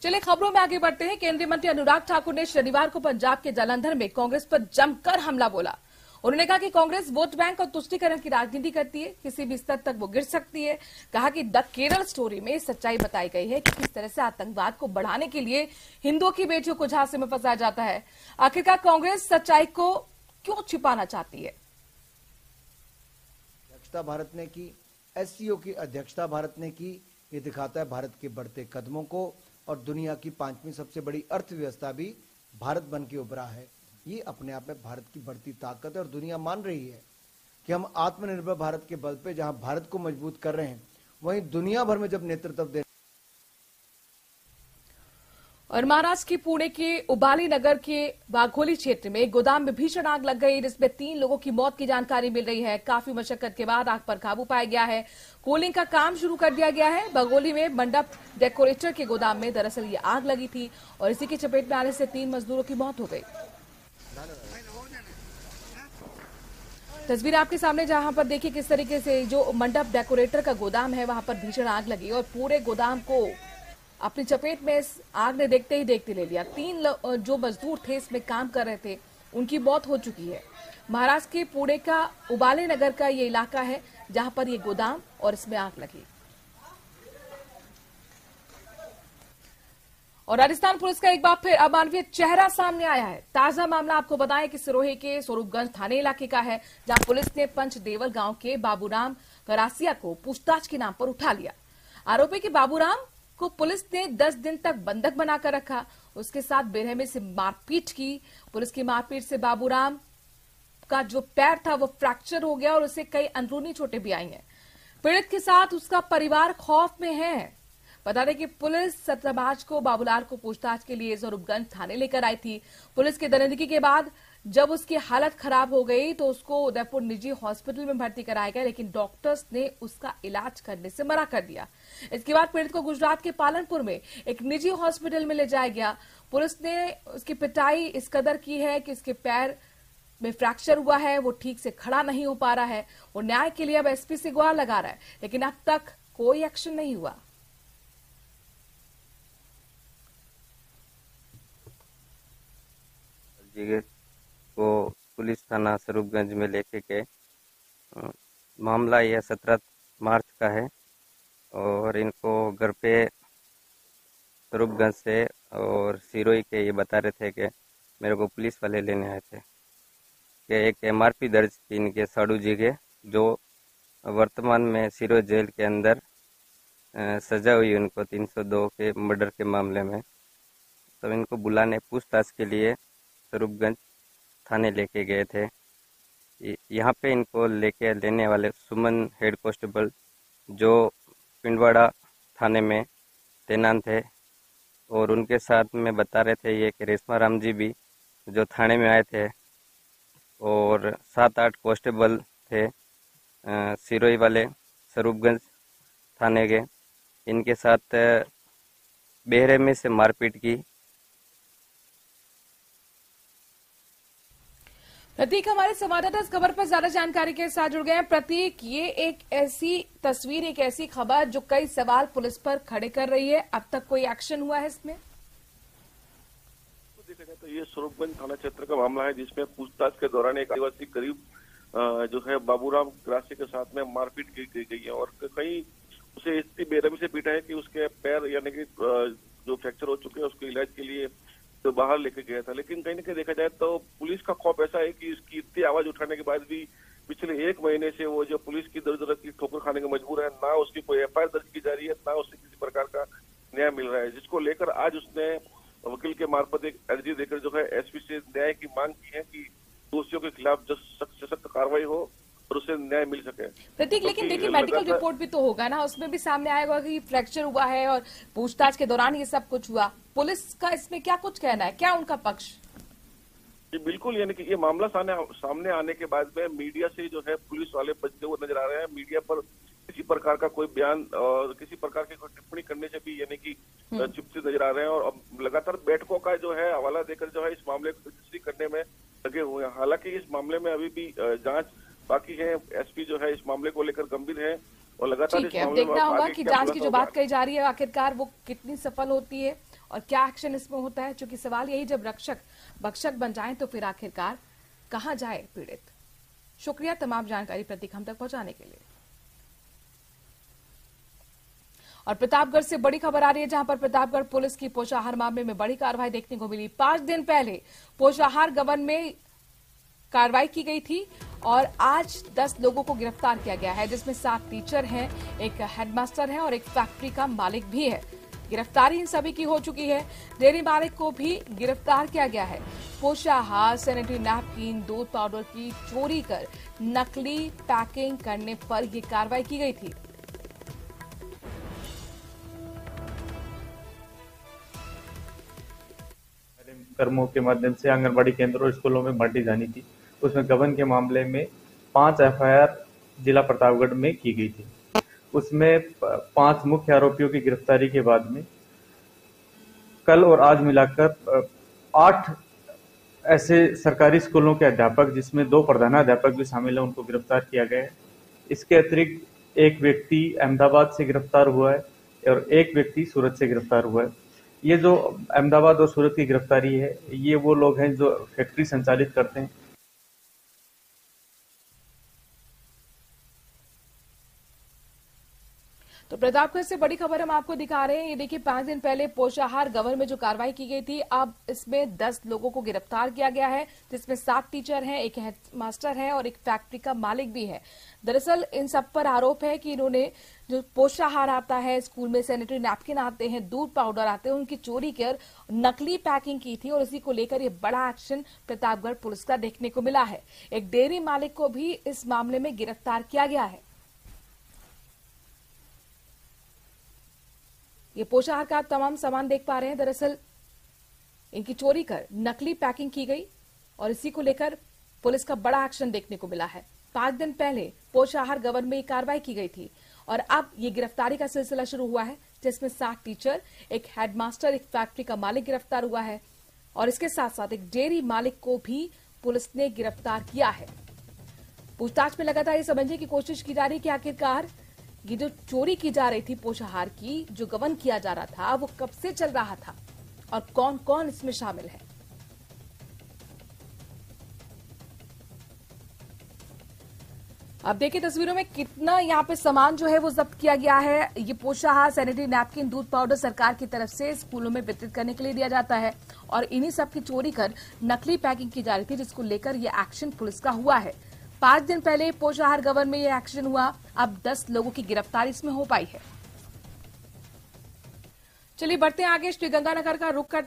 चलिए खबरों में आगे बढ़ते हैं। केंद्रीय मंत्री अनुराग ठाकुर ने शनिवार को पंजाब के जालंधर में कांग्रेस पर जमकर हमला बोला। उन्होंने कहा कि कांग्रेस वोट बैंक और तुष्टीकरण की राजनीति करती है, किसी भी स्तर तक वो गिर सकती है। कहा कि द केरल स्टोरी में सच्चाई बताई गई है कि किस तरह से आतंकवाद को बढ़ाने के लिए हिंदुओं की बेटियों को झांसे में फंसाया जाता है। आखिरकार कांग्रेस सच्चाई को क्यों छिपाना चाहती है? अध्यक्षता भारत ने की, एससीओ की अध्यक्षता भारत ने की। ये दिखाता है भारत के बढ़ते कदमों को, और दुनिया की 5वीं सबसे बड़ी अर्थव्यवस्था भी भारत बन के उभरा है। ये अपने आप में भारत की बढ़ती ताकत है और दुनिया मान रही है कि हम आत्मनिर्भर भारत के बल पे जहां भारत को मजबूत कर रहे हैं, वहीं दुनिया भर में जब नेतृत्व दे। और महाराष्ट्र के पुणे के उबाली नगर के वाघोली क्षेत्र में गोदाम में भीषण आग लग गई, जिसमें 3 लोगों की मौत की जानकारी मिल रही है। काफी मशक्कत के बाद आग पर काबू पाया गया है। कूलिंग का काम शुरू कर दिया गया है। वाघोली में मंडप डेकोरेटर के गोदाम में दरअसल ये आग लगी थी और इसी की चपेट में आने से 3 मजदूरों की मौत हो गई। तस्वीर आपके सामने, जहां पर देखिए किस तरीके से जो मंडप डेकोरेटर का गोदाम है वहां पर भीषण आग लगी और पूरे गोदाम को अपनी चपेट में इस आग ने देखते ही देखते ले लिया। 3 जो मजदूर थे इसमें काम कर रहे थे, उनकी मौत हो चुकी है। महाराष्ट्र के पुणे का उबाले नगर का ये इलाका है जहां पर ये गोदाम और इसमें आग लगी। और राजस्थान पुलिस का एक बार फिर अमानवीय चेहरा सामने आया है। ताजा मामला आपको बताएं कि सिरोही के स्वरूपगंज थाने इलाके का है, जहां पुलिस ने पंचदेवल गांव के बाबूराम करासिया को पूछताछ के नाम पर उठा लिया। आरोपी के बाबूराम को पुलिस ने 10 दिन तक बंधक बनाकर रखा, उसके साथ बेरहमी से मारपीट की। पुलिस की मारपीट से बाबूराम का जो पैर था वो फ्रैक्चर हो गया और उसे कई अंदरूनी चोटें भी आई हैं। पीड़ित के साथ उसका परिवार खौफ में है। बता दें कि पुलिस 17 मार्च को बाबूलाल को पूछताछ के लिए स्वरूपगंज थाने लेकर आई थी। पुलिस की दरिंदगी के बाद जब उसकी हालत खराब हो गई तो उसको उदयपुर निजी हॉस्पिटल में भर्ती कराया गया, लेकिन डॉक्टर्स ने उसका इलाज करने से मना कर दिया। इसके बाद पीड़ित को गुजरात के पालनपुर में एक निजी हॉस्पिटल में ले जाया गया। पुलिस ने उसकी पिटाई इस कदर की है कि उसके पैर में फ्रैक्चर हुआ है, वो ठीक से खड़ा नहीं हो पा रहा है। वो न्याय के लिए अब एसपी से गुहार लगा रहा है, लेकिन अब तक कोई एक्शन नहीं हुआ। को पुलिस थाना स्वरूपगंज में लेके गए। मामला यह 17 मार्च का है और इनको घर पे स्वरूपगंज से और सिरोही के ये बता रहे थे कि मेरे को पुलिस वाले लेने आए थे कि एक एमआरपी दर्ज की इनके साड़ू जी के, जो वर्तमान में सिरोही जेल के अंदर सजा हुई उनको 302 के मर्डर के मामले में। तो इनको बुलाने पूछताछ के लिए स्वरूपगंज थाने लेके गए थे। यहाँ पे इनको लेने वाले सुमन हेड कांस्टेबल जो पिंडवाड़ा थाने में तैनात थे, और उनके साथ में बता रहे थे ये कि रेशमा राम जी भी जो थाने में आए थे, और 7-8 कांस्टेबल थे सिरोही वाले स्वरूपगंज थाने के। इनके साथ बेरहमी से मारपीट की। प्रतीक हमारे संवाददाता इस खबर पर ज्यादा जानकारी के साथ जुड़ गए हैं। प्रतीक, ये एक ऐसी तस्वीर, एक ऐसी खबर जो कई सवाल पुलिस पर खड़े कर रही है। अब तक कोई एक्शन हुआ है इसमें? तो देखा जाए तो ये स्वरूपगंज थाना क्षेत्र का मामला है, जिसमें पूछताछ के दौरान एक आदिवासी करीब जो है बाबूराम करासी के साथ में मारपीट की गई है और कहीं उसे इतनी बेरहमी से पीटा है कि उसके पैर यानी कि जो फ्रैक्चर हो चुके हैं उसके इलाज के लिए तो बाहर लेके गया था। लेकिन कहीं ना कहीं देखा जाए तो पुलिस का खौफ ऐसा है कि इसकी इतनी आवाज उठाने के बाद भी पिछले 1 महीने से वो जो पुलिस की दर की ठोकर खाने के मजबूर है। ना उसकी कोई एफआईआर दर्ज की जा रही है, ना उसे किसी प्रकार का न्याय मिल रहा है, जिसको लेकर आज उसने वकील के मार्फत एक अर्जी देकर जो है एसपी से न्याय की मांग की है कि दोषियों के खिलाफ सख्त से सख्त कार्रवाई हो और उसे न्याय मिल सके। प्रतीक, लेकिन देखिए मेडिकल रिपोर्ट भी तो होगा ना, उसमें भी सामने आएगा कि फ्रैक्चर हुआ है और पूछताछ के दौरान ये सब कुछ हुआ। पुलिस का इसमें क्या कुछ कहना है, क्या उनका पक्ष? जी बिल्कुल, यानी कि ये मामला सामने आने के बाद में मीडिया से जो है पुलिस वाले बचते हुए नजर आ रहे हैं। मीडिया पर किसी प्रकार का कोई बयान और किसी प्रकार की कोई टिप्पणी करने से भी यानी कि चुपते नजर आ रहे हैं और लगातार बैठकों का जो है हवाला देकर जो है इस मामले को रजिस्ट्री करने में लगे हुए हैं। हालांकि इस मामले में अभी भी जांच बाकी है। एसपी जो है इस मामले को लेकर गंभीर है और लगातार ठीक इस है, अब मामले में देखना होगा आगे कि क्या जांच की खुलासा जो होगा। बात कही जा रही है आखिरकार वो कितनी सफल होती है और क्या एक्शन इसमें होता है। क्योंकि सवाल यही, जब रक्षक भक्षक बन जाए तो फिर आखिरकार कहां जाए पीड़ित। शुक्रिया तमाम जानकारी प्रतीक हम तक पहुंचाने के लिए। और प्रतापगढ़ से बड़ी खबर आ रही है, जहां पर प्रतापगढ़ पुलिस की पोषाहार मामले में बड़ी कार्रवाई देखने को मिली। 5 दिन पहले पोषाहार गबन में कार्रवाई की गई थी और आज 10 लोगों को गिरफ्तार किया गया है, जिसमें 7 टीचर हैं, एक हेडमास्टर है और एक फैक्ट्री का मालिक भी है। गिरफ्तारी इन सभी की हो चुकी है। डेयरी मालिक को भी गिरफ्तार किया गया है। पोषाहार, सैनिटरी नैपकिन, दूध पाउडर की चोरी कर नकली पैकिंग करने पर यह कार्रवाई की गई थी। कर्मों के माध्यम से आंगनबाड़ी केंद्रों और स्कूलों में बांटी जानी थी। उसमें गबन के मामले में 5 एफआईआर जिला प्रतापगढ़ में की गई थी। उसमें 5 मुख्य आरोपियों की गिरफ्तारी के बाद में कल और आज मिलाकर 8 ऐसे सरकारी स्कूलों के अध्यापक, जिसमें 2 प्रधानाध्यापक भी शामिल हैं, उनको गिरफ्तार किया गया है। इसके अतिरिक्त एक व्यक्ति अहमदाबाद से गिरफ्तार हुआ है और एक व्यक्ति सूरत से गिरफ्तार हुआ है। ये जो अहमदाबाद और सूरत की गिरफ्तारी है, ये वो लोग हैं जो फैक्ट्री संचालित करते हैं। तो प्रतापगढ़ से बड़ी खबर हम आपको दिखा रहे हैं। ये देखिए, 5 दिन पहले पोषाहार गबन में जो कार्रवाई की गई थी, अब इसमें 10 लोगों को गिरफ्तार किया गया है, जिसमें 7 टीचर हैं, एक हेडमास्टर है और एक फैक्ट्री का मालिक भी है। दरअसल इन सब पर आरोप है कि इन्होंने जो पोषाहार आता है, स्कूल में सैनिटरी नैपकिन आते हैं, दूध पाउडर आते हैं, उनकी चोरी कर नकली पैकिंग की थी और इसी को लेकर ये बड़ा एक्शन प्रतापगढ़ पुलिस का देखने को मिला है। एक डेयरी मालिक को भी इस मामले में गिरफ्तार किया गया है। ये पोषाहार का आप तमाम सामान देख पा रहे हैं। दरअसल इनकी चोरी कर नकली पैकिंग की गई और इसी को लेकर पुलिस का बड़ा एक्शन देखने को मिला है। 5 दिन पहले पोषाहार गबन में कार्रवाई की गई थी और अब ये गिरफ्तारी का सिलसिला शुरू हुआ है, जिसमें 7 टीचर, एक हेडमास्टर, एक फैक्ट्री का मालिक गिरफ्तार हुआ है और इसके साथ साथ एक डेयरी मालिक को भी पुलिस ने गिरफ्तार किया है। पूछताछ में लगातार ये समझने की कोशिश की जा रही है कि आखिरकार ये जो चोरी की जा रही थी पोषाहार की, जो गबन किया जा रहा था, वो कब से चल रहा था और कौन कौन इसमें शामिल है। अब देखिए तस्वीरों में कितना यहाँ पे सामान जो है वो जब्त किया गया है। ये पोषाहार, सैनिटरी नैपकिन, दूध पाउडर सरकार की तरफ से स्कूलों में वितरित करने के लिए दिया जाता है और इन्हीं सब की चोरी कर नकली पैकिंग की जा रही थी, जिसको लेकर ये एक्शन पुलिस का हुआ है। 5 दिन पहले पोषाहार गबन में ये एक्शन हुआ, अब 10 लोगों की गिरफ्तारी इसमें हो पाई है। चलिए बढ़ते हैं आगे, श्रीगंगानगर का रुख करते